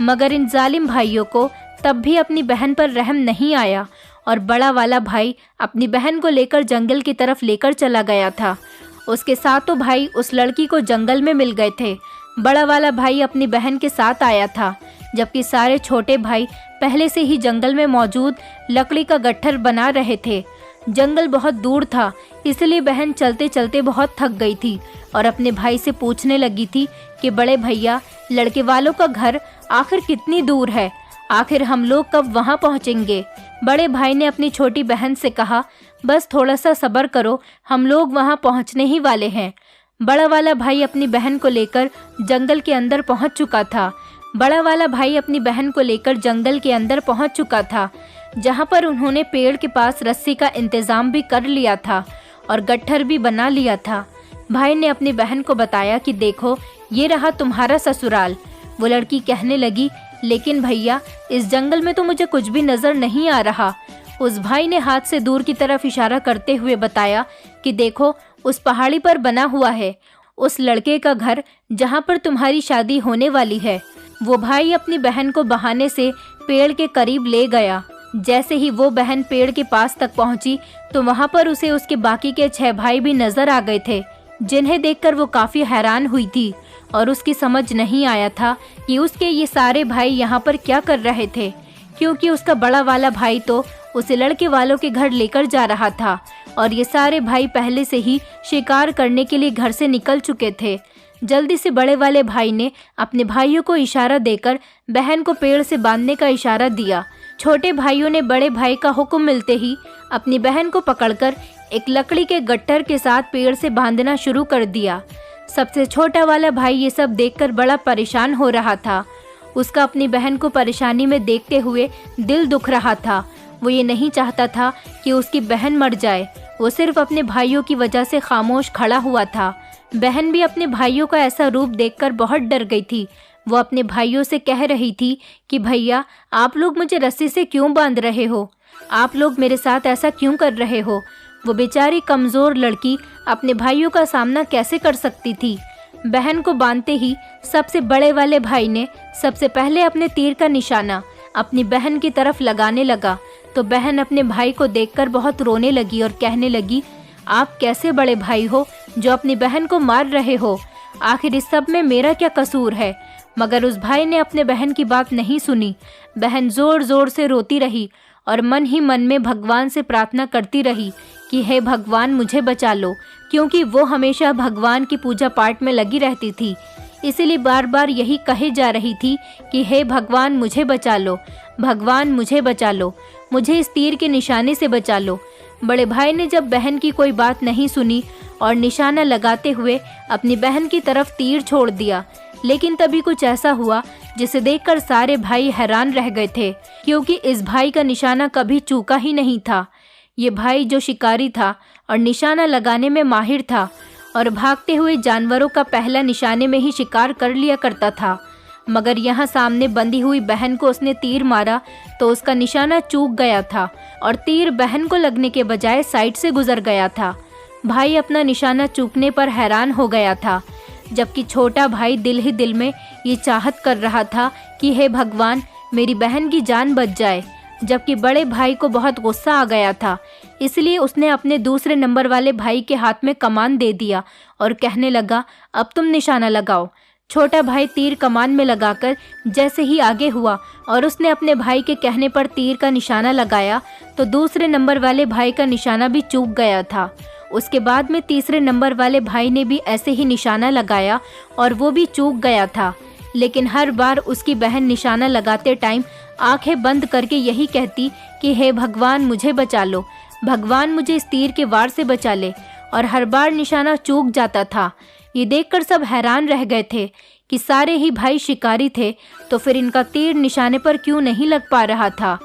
मगर इन जालिम भाइयों को तब भी अपनी बहन पर रहम नहीं आया और बड़ा वाला भाई अपनी बहन को लेकर जंगल की तरफ लेकर चला गया था। उसके सातों भाई उस लड़की को जंगल में मिल गए थे। बड़ा वाला भाई अपनी बहन के साथ आया था, जबकि सारे छोटे भाई पहले से ही जंगल में मौजूद लकड़ी का गट्ठर बना रहे थे। जंगल बहुत दूर था, इसलिए बहन चलते चलते बहुत थक गई थी और अपने भाई से पूछने लगी थी कि बड़े भैया, लड़के वालों का घर आखिर कितनी दूर है? आखिर हम लोग कब वहाँ पहुँचेंगे? बड़े भाई ने अपनी छोटी बहन से कहा, बस थोड़ा सा सब्र करो, हम लोग वहाँ पहुँचने ही वाले हैं। बड़ा वाला भाई अपनी बहन को लेकर जंगल के अंदर पहुँच चुका था। जहाँ पर उन्होंने पेड़ के पास रस्सी का इंतजाम भी कर लिया था और गट्ठर भी बना लिया था। भाई ने अपनी बहन को बताया कि देखो, ये रहा तुम्हारा ससुराल। वो लड़की कहने लगी, लेकिन भैया, इस जंगल में तो मुझे कुछ भी नजर नहीं आ रहा। उस भाई ने हाथ से दूर की तरफ इशारा करते हुए बताया कि देखो, उस पहाड़ी पर बना हुआ है उस लड़के का घर जहाँ पर तुम्हारी शादी होने वाली है। वो भाई अपनी बहन को बहाने से पेड़ के करीब ले गया। जैसे ही वो बहन पेड़ के पास तक पहुंची तो वहां पर उसे उसके बाकी के 6 भाई भी नजर आ गए थे, जिन्हें देखकर वो काफी हैरान हुई थी और उसकी समझ नहीं आया था कि उसके ये सारे भाई यहाँ पर क्या कर रहे थे, क्योंकि उसका बड़ा वाला भाई तो उसे लड़के वालों के घर लेकर जा रहा था और ये सारे भाई पहले से ही शिकार करने के लिए घर से निकल चुके थे। जल्दी से बड़े वाले भाई ने अपने भाइयों को इशारा देकर बहन को पेड़ से बांधने का इशारा दिया। छोटे भाइयों ने बड़े भाई का हुक्म मिलते ही अपनी बहन को पकड़कर एक लकड़ी के गट्ठर के साथ पेड़ से बांधना शुरू कर दिया। सबसे छोटा वाला भाई ये सब देखकर बड़ा परेशान हो रहा था। उसका अपनी बहन को परेशानी में देखते हुए दिल दुख रहा था। वो ये नहीं चाहता था कि उसकी बहन मर जाए। वो सिर्फ अपने भाइयों की वजह से खामोश खड़ा हुआ था। बहन भी अपने भाइयों का ऐसा रूप देखकर बहुत डर गई थी। वो अपने भाइयों से कह रही थी कि भैया, आप लोग मुझे रस्सी से क्यों बांध रहे हो? आप लोग मेरे साथ ऐसा क्यों कर रहे हो? वो बेचारी कमज़ोर लड़की अपने भाइयों का सामना कैसे कर सकती थी? बहन को बांधते ही सबसे बड़े वाले भाई ने सबसे पहले अपने तीर का निशाना अपनी बहन की तरफ लगाने लगा, तो बहन अपने भाई को देखकर बहुत रोने लगी और कहने लगी, आप कैसे बड़े भाई हो जो अपनी बहन को मार रहे हो? आखिर इस सब में मेरा क्या कसूर है? मगर उस भाई ने अपने बहन की बात नहीं सुनी। बहन जोर जोर से रोती रही और मन ही मन में भगवान से प्रार्थना करती रही कि हे भगवान, मुझे बचा लो, क्योंकि वो हमेशा भगवान की पूजा पाठ में लगी रहती थी। इसीलिए बार बार यही कहे जा रही थी कि हे भगवान, मुझे बचा लो, भगवान मुझे बचा लो, मुझे इस तीर के निशाने से बचा लो। बड़े भाई ने जब बहन की कोई बात नहीं सुनी और निशाना लगाते हुए अपनी बहन की तरफ तीर छोड़ दिया, लेकिन तभी कुछ ऐसा हुआ जिसे देखकर सारे भाई हैरान रह गए थे, क्योंकि इस भाई का निशाना कभी चूका ही नहीं था। ये भाई जो शिकारी था और निशाना लगाने में माहिर था और भागते हुए जानवरों का पहला निशाने में ही शिकार कर लिया करता था, मगर यहाँ सामने बंधी हुई बहन को उसने तीर मारा तो उसका निशाना चूक गया था और तीर बहन को लगने के बजाय साइड से गुजर गया था। भाई अपना निशाना चूकने पर हैरान हो गया था, जबकि छोटा भाई दिल ही दिल में ये चाहत कर रहा था कि हे भगवान, मेरी बहन की जान बच जाए। जबकि बड़े भाई को बहुत गुस्सा आ गया था, इसलिए उसने अपने दूसरे नंबर वाले भाई के हाथ में कमान दे दिया और कहने लगा, अब तुम निशाना लगाओ। छोटा भाई तीर कमान में लगाकर जैसे ही आगे हुआ और उसने अपने भाई के कहने पर तीर का निशाना लगाया तो दूसरे नंबर वाले भाई का निशाना भी चूक गया था। उसके बाद में तीसरे नंबर वाले भाई ने भी ऐसे ही निशाना लगाया और वो भी चूक गया था। लेकिन हर बार उसकी बहन निशाना लगाते टाइम आंखें बंद करके यही कहती कि हे भगवान, मुझे बचा लो, भगवान मुझे इस तीर के वार से बचा ले, और हर बार निशाना चूक जाता था। ये देखकर सब हैरान रह गए थे कि सारे ही भाई शिकारी थे, तो फिर इनका तीर निशाने पर क्यों नहीं लग पा रहा था।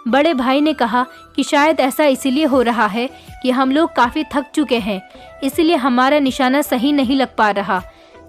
बड़े भाई ने कहा कि शायद ऐसा इसीलिए हो रहा है कि हम लोग काफ़ी थक चुके हैं, इसलिए हमारा निशाना सही नहीं लग पा रहा।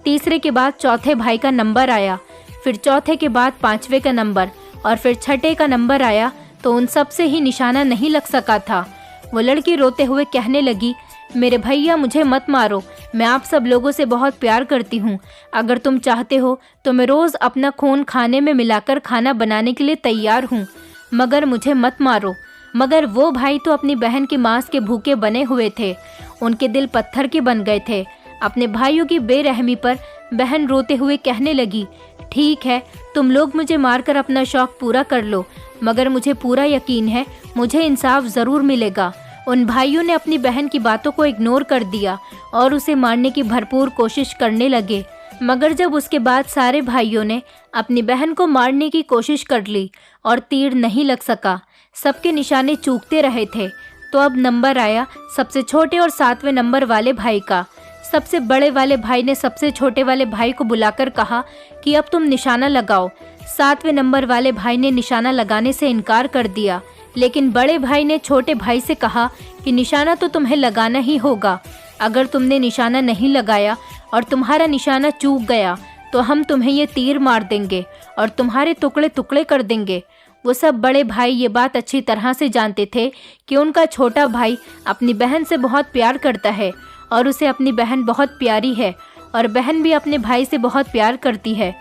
तीसरे के बाद चौथे भाई का नंबर आया, फिर चौथे के बाद पांचवे का नंबर और फिर छठे का नंबर आया, तो उन सब से ही निशाना नहीं लग सका था। वो लड़की रोते हुए कहने लगी, मेरे भैया, मुझे मत मारो, मैं आप सब लोगों से बहुत प्यार करती हूँ। अगर तुम चाहते हो तो मैं रोज़ अपना खून खाने में मिलाकर खाना बनाने के लिए तैयार हूँ, मगर मुझे मत मारो। मगर वो भाई तो अपनी बहन के मांस के भूखे बने हुए थे, उनके दिल पत्थर के बन गए थे। अपने भाइयों की बेरहमी पर बहन रोते हुए कहने लगी, ठीक है, तुम लोग मुझे मारकर अपना शौक पूरा कर लो, मगर मुझे पूरा यकीन है मुझे इंसाफ ज़रूर मिलेगा। उन भाइयों ने अपनी बहन की बातों को इग्नोर कर दिया और उसे मारने की भरपूर कोशिश करने लगे, मगर जब उसके बाद सारे भाइयों ने अपनी बहन को मारने की कोशिश कर ली और तीर नहीं लग सका, सबके निशाने चूकते रहे थे, तो अब नंबर आया सबसे छोटे और सातवें नंबर वाले भाई का। सबसे बड़े वाले भाई ने सबसे छोटे वाले भाई को बुलाकर कहा कि अब तुम निशाना लगाओ। सातवें नंबर वाले भाई ने निशाना लगाने से इनकार कर दिया, लेकिन बड़े भाई ने छोटे भाई से कहा कि निशाना तो तुम्हें लगाना ही होगा। अगर तुमने निशाना नहीं लगाया और तुम्हारा निशाना चूक गया तो हम तुम्हें ये तीर मार देंगे और तुम्हारे टुकड़े टुकड़े कर देंगे। वो सब बड़े भाई ये बात अच्छी तरह से जानते थे कि उनका छोटा भाई अपनी बहन से बहुत प्यार करता है और उसे अपनी बहन बहुत प्यारी है, और बहन भी अपने भाई से बहुत प्यार करती है।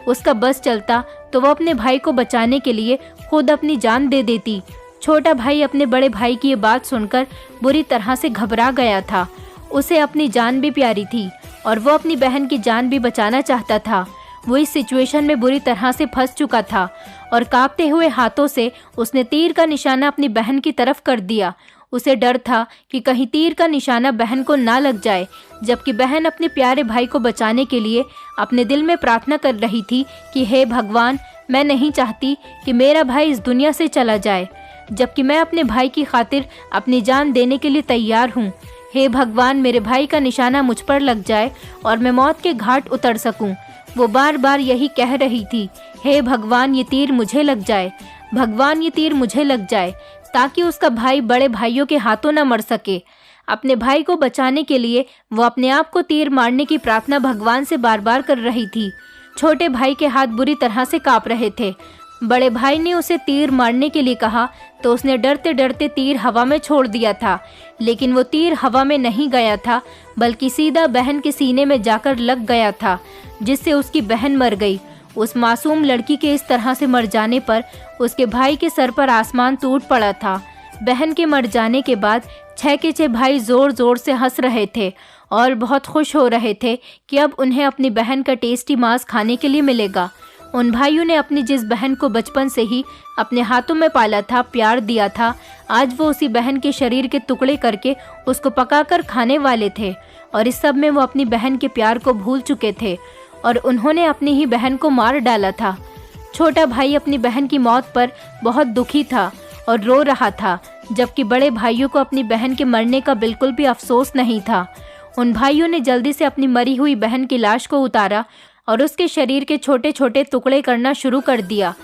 उसका बस चलता तो वो अपने भाई को बचाने के लिए खुद अपनी जान दे देती। छोटा भाई अपने बड़े भाई की ये बात सुनकर बुरी तरह से घबरा गया था। उसे अपनी जान भी प्यारी थी और वो अपनी बहन की जान भी बचाना चाहता था। वो इस सिचुएशन में बुरी तरह से फंस चुका था और कांपते हुए हाथों से उसने तीर का निशाना अपनी बहन की तरफ कर दिया। उसे डर था कि कहीं तीर का निशाना बहन को ना लग जाए, जबकि बहन अपने प्यारे भाई को बचाने के लिए अपने दिल में प्रार्थना कर रही थी कि हे भगवान, मैं नहीं चाहती कि मेरा भाई इस दुनिया से चला जाए, जबकि मैं अपने भाई की खातिर अपनी जान देने के लिए तैयार हूँ। हे भगवान, मेरे भाई का निशाना मुझ पर लग जाए और मैं मौत के घाट उतर सकूं। वो बार बार यही कह रही थी, हे भगवान, ये तीर मुझे लग जाए, भगवान ये तीर मुझे लग जाए, ताकि उसका भाई बड़े भाइयों के हाथों न मर सके। अपने भाई को बचाने के लिए वो अपने आप को तीर मारने की प्रार्थना भगवान से बार बार कर रही थी। छोटे भाई के हाथ बुरी तरह से कांप रहे थे। बड़े भाई ने उसे तीर मारने के लिए कहा तो उसने डरते डरते तीर हवा में छोड़ दिया था, लेकिन वो तीर हवा में नहीं गया था, बल्कि सीधा बहन के सीने में जाकर लग गया था, जिससे उसकी बहन मर गई। उस मासूम लड़की के इस तरह से मर जाने पर उसके भाई के सर पर आसमान टूट पड़ा था। बहन के मर जाने के बाद 6 के 6 भाई जोर जोर से हंस रहे थे और बहुत खुश हो रहे थे कि अब उन्हें अपनी बहन का टेस्टी मांस खाने के लिए मिलेगा। उन भाइयों ने अपनी जिस बहन को बचपन से ही अपने हाथों में पाला था, प्यार दिया था, आज वो उसी बहन के शरीर के टुकड़े करके उसको पकाकर खाने वाले थे, और इस सब में वो अपनी बहन के प्यार को भूल चुके थे और उन्होंने अपनी ही बहन को मार डाला था। छोटा भाई अपनी बहन की मौत पर बहुत दुखी था और रो रहा था, जबकि बड़े भाइयों को अपनी बहन के मरने का बिल्कुल भी अफसोस नहीं था। उन भाइयों ने जल्दी से अपनी मरी हुई बहन की लाश को उतारा और उसके शरीर के छोटे छोटे टुकड़े करना शुरू कर दिया।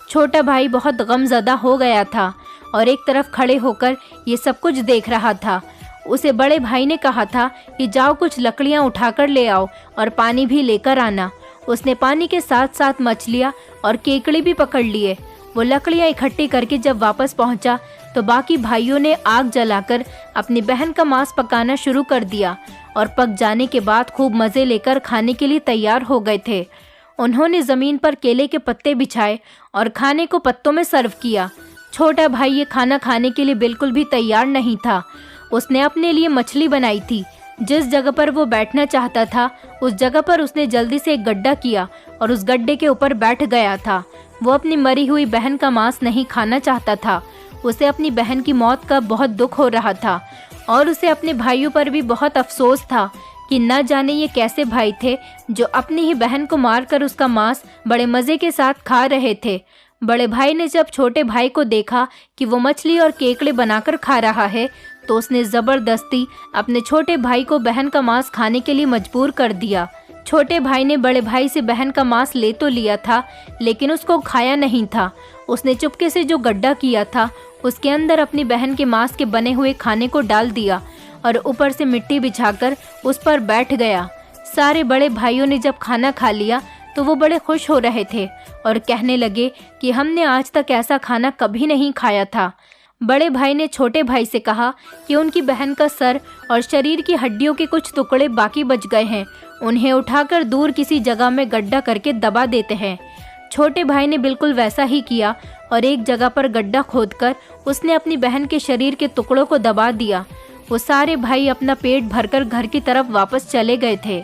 छोटा भाई बहुत गमज़दा हो गया था और एक तरफ खड़े होकर ये सब कुछ देख रहा था। उसे बड़े भाई ने कहा था कि जाओ कुछ लकड़ियाँ उठाकर ले आओ और पानी भी लेकर आना। उसने पानी के साथ साथ मछलियाँ और केकड़े भी पकड़ लिए। वो लकड़ियाँ इकट्ठी करके जब वापस पहुँचा तो बाकी भाइयों ने आग जलाकर अपनी बहन का मांस पकाना शुरू कर दिया और पक जाने के बाद खूब मज़े लेकर खाने के लिए तैयार हो गए थे। उन्होंने ज़मीन पर केले के पत्ते बिछाए और खाने को पत्तों में सर्व किया। छोटा भाई ये खाना खाने के लिए बिल्कुल भी तैयार नहीं था। उसने अपने लिए मछली बनाई थी। जिस जगह पर वो बैठना चाहता था उस जगह पर उसने जल्दी से एक गड्ढा किया और उस गड्ढे के ऊपर बैठ गया था। वो अपनी मरी हुई बहन का मांस नहीं खाना चाहता था। उसे अपनी बहन की मौत का बहुत दुख हो रहा था और उसे अपने भाइयों पर भी बहुत अफसोस था कि न जाने ये कैसे भाई थे जो अपनी ही बहन को मारकर उसका मांस बड़े मज़े के साथ खा रहे थे। बड़े भाई ने जब छोटे भाई को देखा कि वो मछली और केकड़े बनाकर खा रहा है तो उसने ज़बरदस्ती अपने छोटे भाई को बहन का मांस खाने के लिए मजबूर कर दिया। छोटे भाई ने बड़े भाई से बहन का मांस ले तो लिया था लेकिन उसको खाया नहीं था। उसने चुपके से जो गड्ढा किया था उसके अंदर अपनी बहन के मांस के बने हुए खाने को डाल दिया और ऊपर से मिट्टी बिछाकर उस पर बैठ गया। सारे बड़े भाइयों ने जब खाना खा लिया तो वो बड़े खुश हो रहे थे और कहने लगे कि हमने आज तक ऐसा खाना कभी नहीं खाया था। बड़े भाई ने छोटे भाई से कहा कि उनकी बहन का सर और शरीर की हड्डियों के कुछ टुकड़े बाकी बच गए हैं, उन्हें उठाकर दूर किसी जगह में गड्ढा करके दबा देते हैं। छोटे भाई ने बिल्कुल वैसा ही किया और एक जगह पर गड्ढा खोदकर उसने अपनी बहन के शरीर के टुकड़ों को दबा दिया। वो सारे भाई अपना पेट भरकर घर की तरफ वापस चले गए थे।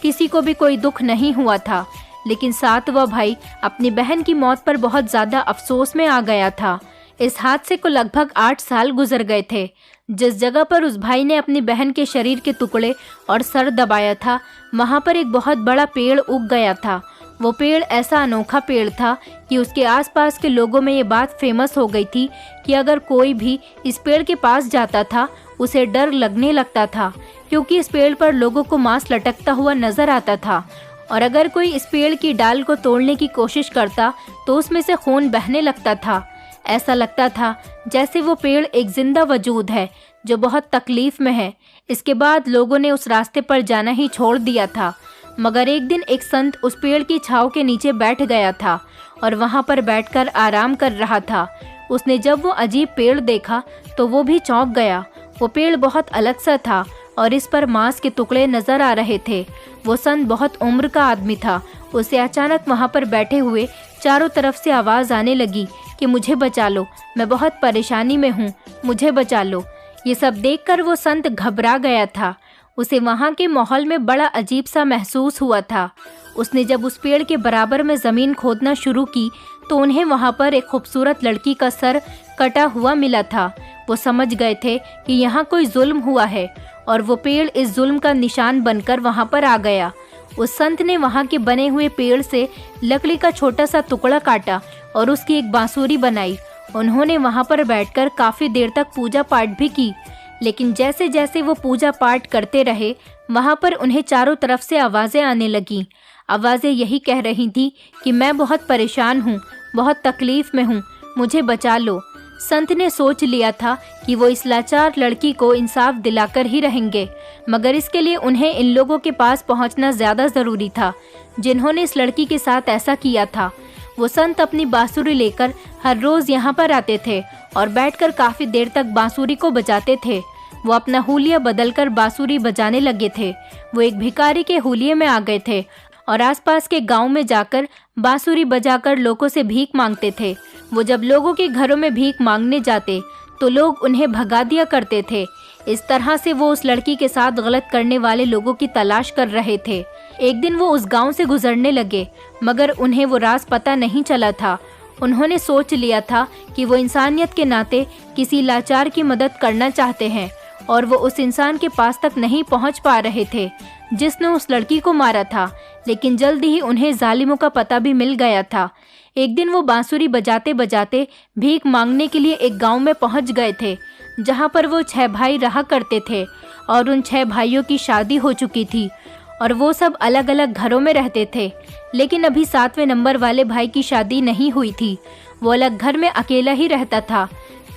किसी को भी कोई दुख नहीं हुआ था, लेकिन सातवां भाई अपनी बहन की मौत पर बहुत ज़्यादा अफसोस में आ गया था। इस हादसे को लगभग 8 साल गुजर गए थे। जिस जगह पर उस भाई ने अपनी बहन के शरीर के टुकड़े और सर दबाया था वहाँ पर एक बहुत बड़ा पेड़ उग गया था। वो पेड़ ऐसा अनोखा पेड़ था कि उसके आसपास के लोगों में ये बात फेमस हो गई थी कि अगर कोई भी इस पेड़ के पास जाता था उसे डर लगने लगता था, क्योंकि इस पेड़ पर लोगों को मांस लटकता हुआ नजर आता था और अगर कोई इस पेड़ की डाल को तोड़ने की कोशिश करता तो उसमें से खून बहने लगता था। ऐसा लगता था जैसे वो पेड़ एक जिंदा वजूद है जो बहुत तकलीफ में है। इसके बाद लोगों ने उस रास्ते पर जाना ही छोड़ दिया था। मगर एक दिन एक संत उस पेड़ की छांव के नीचे बैठ गया था और वहाँ पर बैठकर आराम कर रहा था। उसने जब वो अजीब पेड़ देखा तो वो भी चौंक गया। वो पेड़ बहुत अलग सा था और इस पर मांस के टुकड़े नजर आ रहे थे। वो संत बहुत उम्र का आदमी था। उसे अचानक वहाँ पर बैठे हुए चारों तरफ से आवाज़ आने लगी कि मुझे बचा लो, मैं बहुत परेशानी में हूँ, मुझे बचा लो। ये सब देखकर वो संत घबरा गया था। उसे वहाँ के माहौल में बड़ा अजीब सा महसूस हुआ था। उसने जब उस पेड़ के बराबर में ज़मीन खोदना शुरू की तो उन्हें वहाँ पर एक खूबसूरत लड़की का सर कटा हुआ मिला था। वो समझ गए थे कि यहाँ कोई जुल्म हुआ है और वो पेड़ इस जुल्म का निशान बनकर वहाँ पर आ गया। उस संत ने वहाँ के बने हुए पेड़ से लकड़ी का छोटा सा टुकड़ा काटा और उसकी एक बांसुरी बनाई। उन्होंने वहाँ पर बैठकर काफ़ी देर तक पूजा पाठ भी की, लेकिन जैसे जैसे वो पूजा पाठ करते रहे वहाँ पर उन्हें चारों तरफ से आवाज़ें आने लगीं। आवाज़ें यही कह रही थी कि मैं बहुत परेशान हूँ, बहुत तकलीफ़ में हूँ, मुझे बचा लो। संत ने सोच लिया था कि वो इस लाचार लड़की को इंसाफ दिलाकर ही रहेंगे, मगर इसके लिए उन्हें इन लोगों के पास पहुंचना ज़्यादा ज़रूरी था जिन्होंने इस लड़की के साथ ऐसा किया था। वो संत अपनी बांसुरी लेकर हर रोज़ यहाँ पर आते थे और बैठकर काफ़ी देर तक बांसुरी को बजाते थे। वो अपना हुलिया बदलकर बांसुरी बजाने लगे थे। वो एक भिखारी के हुलिये में आ गए थे और आसपास के गांव में जाकर बांसुरी बजाकर लोगों से भीख मांगते थे। वो जब लोगों के घरों में भीख मांगने जाते तो लोग उन्हें भगा दिया करते थे। इस तरह से वो उस लड़की के साथ गलत करने वाले लोगों की तलाश कर रहे थे। एक दिन वो उस गांव से गुजरने लगे, मगर उन्हें वो राज पता नहीं चला था। उन्होंने सोच लिया था कि वो इंसानियत के नाते किसी लाचार की मदद करना चाहते हैं और वो उस इंसान के पास तक नहीं पहुंच पा रहे थे जिसने उस लड़की को मारा था। लेकिन जल्दी ही उन्हें जालिमों का पता भी मिल गया था। एक दिन वो बांसुरी बजाते बजाते भीख मांगने के लिए एक गांव में पहुंच गए थे जहां पर वो 6 भाई रहा करते थे और उन 6 भाइयों की शादी हो चुकी थी और वो सब अलग अलग घरों में रहते थे। लेकिन अभी 7वें नंबर वाले भाई की शादी नहीं हुई थी। वो अलग घर में अकेला ही रहता था।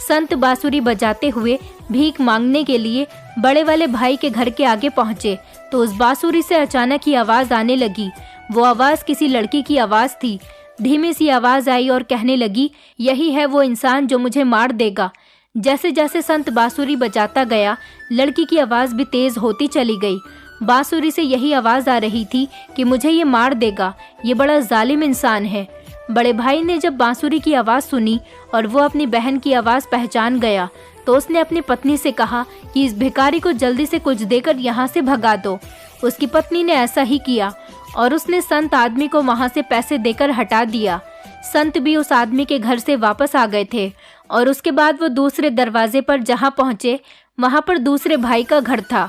संत बांसुरी बजाते हुए भीख मांगने के लिए बड़े वाले भाई के घर के आगे पहुंचे तो उस बांसुरी से अचानक ही आवाज आने लगी। वो आवाज किसी लड़की की आवाज थी। धीमी सी आवाज आई और कहने लगी, यही है वो इंसान जो मुझे मार देगा। जैसे जैसे संत बांसुरी बजाता गया, लड़की की आवाज भी तेज होती चली गई। बांसुरी से यही आवाज आ रही थी कि मुझे ये मार देगा, ये बड़ा जालिम इंसान है। बड़े भाई ने जब बांसुरी की आवाज सुनी और वो अपनी बहन की आवाज पहचान गया तो उसने अपनी पत्नी से कहा कि इस भिखारी को जल्दी से कुछ देकर यहाँ से भगा दो। उसकी पत्नी ने ऐसा ही किया और उसने संत आदमी को वहाँ से पैसे देकर हटा दिया। संत भी उस आदमी के घर से वापस आ गए थे और उसके बाद वो दूसरे दरवाजे पर जहाँ पहुँचे वहाँ पर दूसरे भाई का घर था।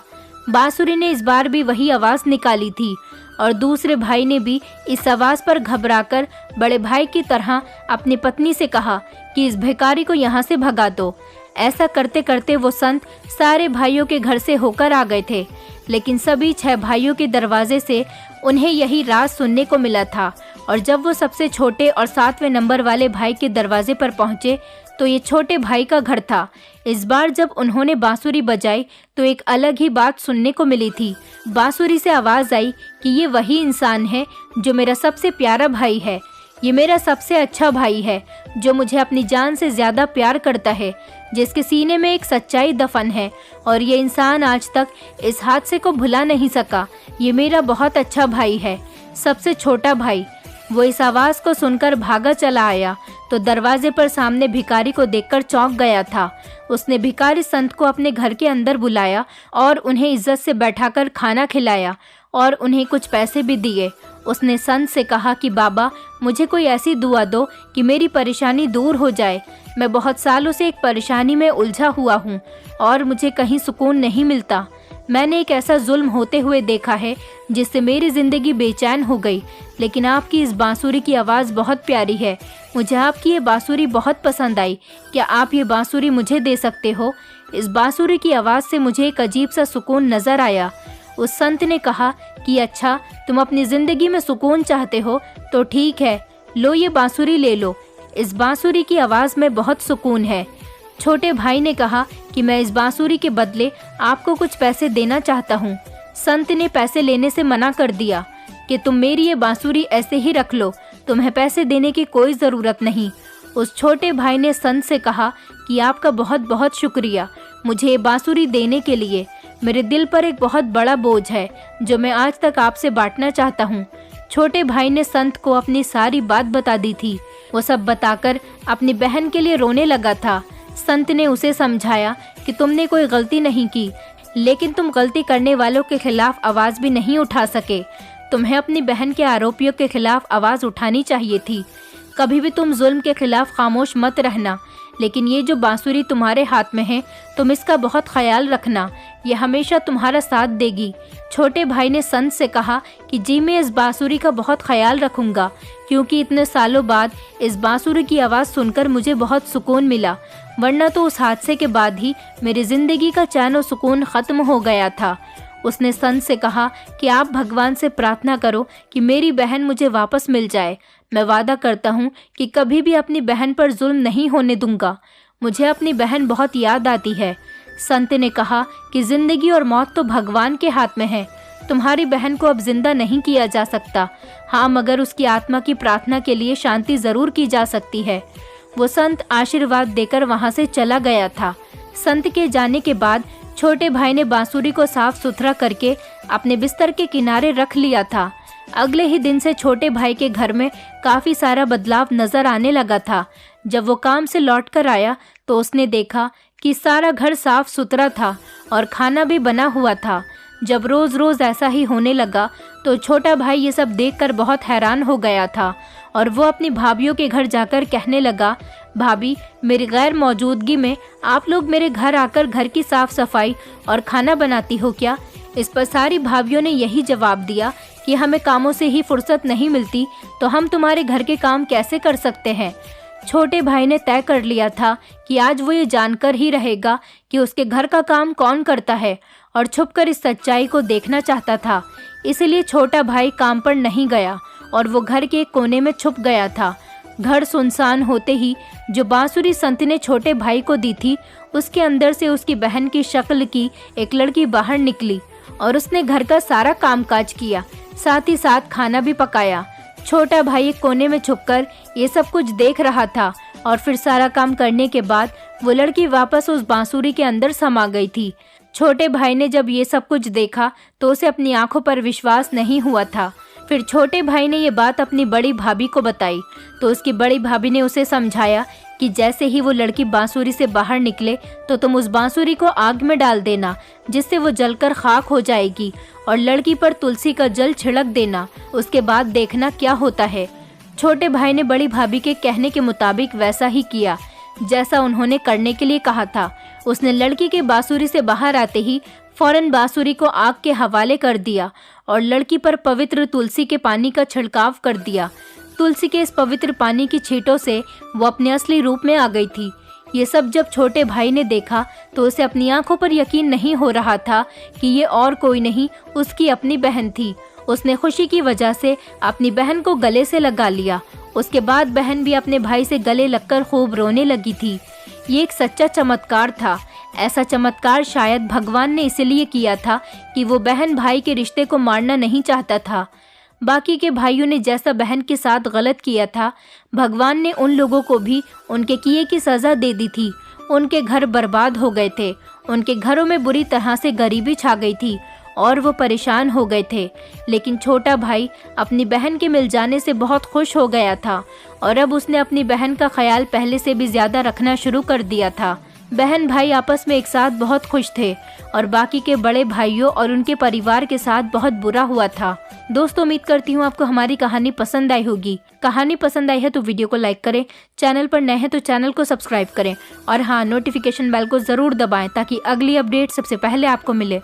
बांसुरी ने इस बार भी वही आवाज़ निकाली थी और दूसरे भाई ने भी इस आवाज़ पर घबराकर बड़े भाई की तरह अपनी पत्नी से कहा कि इस भिखारी को यहाँ से भगा दो। ऐसा करते करते वो संत सारे भाइयों के घर से होकर आ गए थे, लेकिन सभी 6 भाइयों के दरवाजे से उन्हें यही राज सुनने को मिला था। और जब वो सबसे छोटे और 7वें नंबर वाले भाई के दरवाजे पर पहुँचे तो ये छोटे भाई का घर था। इस बार जब उन्होंने बांसुरी बजाई तो एक अलग ही बात सुनने को मिली थी। बांसुरी से आवाज़ आई कि ये वही इंसान है जो मेरा सबसे प्यारा भाई है, ये मेरा सबसे अच्छा भाई है, जो मुझे अपनी जान से ज़्यादा प्यार करता है, जिसके सीने में एक सच्चाई दफन है और ये इंसान आज तक इस हादसे को भुला नहीं सका। ये मेरा बहुत अच्छा भाई है, सबसे छोटा भाई। वो इस आवाज़ को सुनकर भागा चला आया तो दरवाजे पर सामने भिखारी को देखकर चौंक गया था। उसने भिखारी संत को अपने घर के अंदर बुलाया और उन्हें इज्जत से बैठाकर खाना खिलाया और उन्हें कुछ पैसे भी दिए। उसने संत से कहा कि बाबा, मुझे कोई ऐसी दुआ दो कि मेरी परेशानी दूर हो जाए। मैं बहुत सालों से एक परेशानी में उलझा हुआ हूँ और मुझे कहीं सुकून नहीं मिलता। मैंने एक ऐसा जुल्म होते हुए देखा है जिससे मेरी ज़िंदगी बेचैन हो गई, लेकिन आपकी इस बांसुरी की आवाज़ बहुत प्यारी है। मुझे आपकी ये बांसुरी बहुत पसंद आई। क्या आप ये बांसुरी मुझे दे सकते हो? इस बांसुरी की आवाज़ से मुझे एक अजीब सा सुकून नज़र आया। उस संत ने कहा कि अच्छा, तुम अपनी ज़िंदगी में सुकून चाहते हो तो ठीक है, लो ये बांसुरी ले लो। इस बांसुरी की आवाज़ में बहुत सुकून है। छोटे भाई ने कहा कि मैं इस बांसुरी के बदले आपको कुछ पैसे देना चाहता हूँ। संत ने पैसे लेने से मना कर दिया कि तुम मेरी ये बांसुरी ऐसे ही रख लो, तुम्हें पैसे देने की कोई ज़रूरत नहीं। उस छोटे भाई ने संत से कहा कि आपका बहुत बहुत शुक्रिया मुझे ये बांसुरी देने के लिए। मेरे दिल पर एक बहुत बड़ा बोझ है जो मैं आज तक आपसे बांटना चाहता हूँ। छोटे भाई ने संत को अपनी सारी बात बता दी थी। वो सब बताकर अपनी बहन के लिए रोने लगा था। संत ने उसे समझाया कि तुमने कोई गलती नहीं की, लेकिन तुम गलती करने वालों के खिलाफ आवाज़ भी नहीं उठा सके। तुम्हें अपनी बहन के आरोपियों के खिलाफ आवाज़ उठानी चाहिए थी। कभी भी तुम जुल्म के खिलाफ खामोश मत रहना, लेकिन ये जो बांसुरी तुम्हारे हाथ में है, तुम इसका बहुत ख्याल रखना, ये हमेशा तुम्हारा साथ देगी। छोटे भाई ने संत से कहा कि जी, मैं इस बांसुरी का बहुत ख्याल रखूँगा, क्योंकि इतने सालों बाद इस बांसुरी की आवाज़ सुनकर मुझे बहुत सुकून मिला, वरना तो उस हादसे के बाद ही मेरी ज़िंदगी का चैन और सुकून ख़त्म हो गया था। उसने संत से कहा कि आप भगवान से प्रार्थना करो कि मेरी बहन मुझे वापस मिल जाए। मैं वादा करता हूँ कि कभी भी अपनी बहन पर जुल्म नहीं होने दूंगा। मुझे अपनी बहन बहुत याद आती है। संत ने कहा कि ज़िंदगी और मौत तो भगवान के हाथ में है। तुम्हारी बहन को अब जिंदा नहीं किया जा सकता, हाँ, मगर उसकी आत्मा की प्रार्थना के लिए शांति ज़रूर की जा सकती है। वो संत आशीर्वाद देकर वहाँ से चला गया था। संत के जाने के बाद छोटे भाई ने बांसुरी को साफ सुथरा करके अपने बिस्तर के किनारे रख लिया था। अगले ही दिन से छोटे भाई के घर में काफ़ी सारा बदलाव नज़र आने लगा था। जब वो काम से लौट कर आया तो उसने देखा कि सारा घर साफ सुथरा था और खाना भी बना हुआ था। जब रोज़ रोज़ ऐसा ही होने लगा तो छोटा भाई ये सब देखकर बहुत हैरान हो गया था और वो अपनी भाभीयों के घर जाकर कहने लगा, भाभी, मेरी गैर मौजूदगी में आप लोग मेरे घर आकर घर की साफ सफाई और खाना बनाती हो क्या? इस पर सारी भाभीयों ने यही जवाब दिया कि हमें कामों से ही फुर्सत नहीं मिलती, तो हम तुम्हारे घर के काम कैसे कर सकते हैं। छोटे भाई ने तय कर लिया था कि आज वो ये जानकर ही रहेगा कि उसके घर का काम कौन करता है और छुपकर इस सच्चाई को देखना चाहता था। इसलिए छोटा भाई काम पर नहीं गया और वो घर के एक कोने में छुप गया था। घर सुनसान होते ही जो बांसुरी संत ने छोटे भाई को दी थी, उसके अंदर से उसकी बहन की शक्ल की एक लड़की बाहर निकली और उसने घर का सारा कामकाज किया, साथ ही साथ खाना भी पकाया। छोटा भाई एक कोने में छुपकर ये सब कुछ देख रहा था और फिर सारा काम करने के बाद वो लड़की वापस उस बांसुरी के अंदर समा गई थी। छोटे भाई ने जब ये सब कुछ देखा तो उसे अपनी आंखों पर विश्वास नहीं हुआ था। फिर छोटे भाई ने ये बात अपनी बड़ी भाभी को बताई तो उसकी बड़ी भाभी ने उसे समझाया कि जैसे ही वो लड़की बांसुरी से बाहर निकले तो तुम उस बांसुरी को आग में डाल देना, जिससे वो जलकर खाक हो जाएगी, और लड़की पर तुलसी का जल छिड़क देना। उसके बाद देखना क्या होता है। छोटे भाई ने बड़ी भाभी के कहने के मुताबिक वैसा ही किया जैसा उन्होंने करने के लिए कहा था। उसने लड़की के बांसुरी से बाहर आते ही फौरन बांसुरी को आग के हवाले कर दिया और लड़की पर पवित्र तुलसी के पानी का छिड़काव कर दिया। तुलसी के इस पवित्र पानी की छींटों से वो अपने असली रूप में आ गई थी। ये सब जब छोटे भाई ने देखा तो उसे अपनी आंखों पर यकीन नहीं हो रहा था कि ये और कोई नहीं, उसकी अपनी बहन थी। उसने खुशी की वजह से अपनी बहन को गले से लगा लिया। उसके बाद बहन भी अपने भाई से गले लगकर खूब रोने लगी थी। ये एक सच्चा चमत्कार था। ऐसा चमत्कार शायद भगवान ने इसलिए किया था कि वो बहन भाई के रिश्ते को मारना नहीं चाहता था। बाकी के भाइयों ने जैसा बहन के साथ गलत किया था, भगवान ने उन लोगों को भी उनके किए की सज़ा दे दी थी। उनके घर बर्बाद हो गए थे, उनके घरों में बुरी तरह से गरीबी छा गई थी और वो परेशान हो गए थे। लेकिन छोटा भाई अपनी बहन के मिल जाने से बहुत खुश हो गया था और अब उसने अपनी बहन का ख्याल पहले से भी ज़्यादा रखना शुरू कर दिया था। बहन भाई आपस में एक साथ बहुत खुश थे और बाकी के बड़े भाइयों और उनके परिवार के साथ बहुत बुरा हुआ था। दोस्तों, उम्मीद करती हूँ आपको हमारी कहानी पसंद आई होगी। कहानी पसंद आई है तो वीडियो को लाइक करें, चैनल पर नए हैं तो चैनल को सब्सक्राइब करें और हाँ, नोटिफिकेशन बेल को ज़रूर दबाएं ताकि अगली अपडेट सबसे पहले आपको मिले।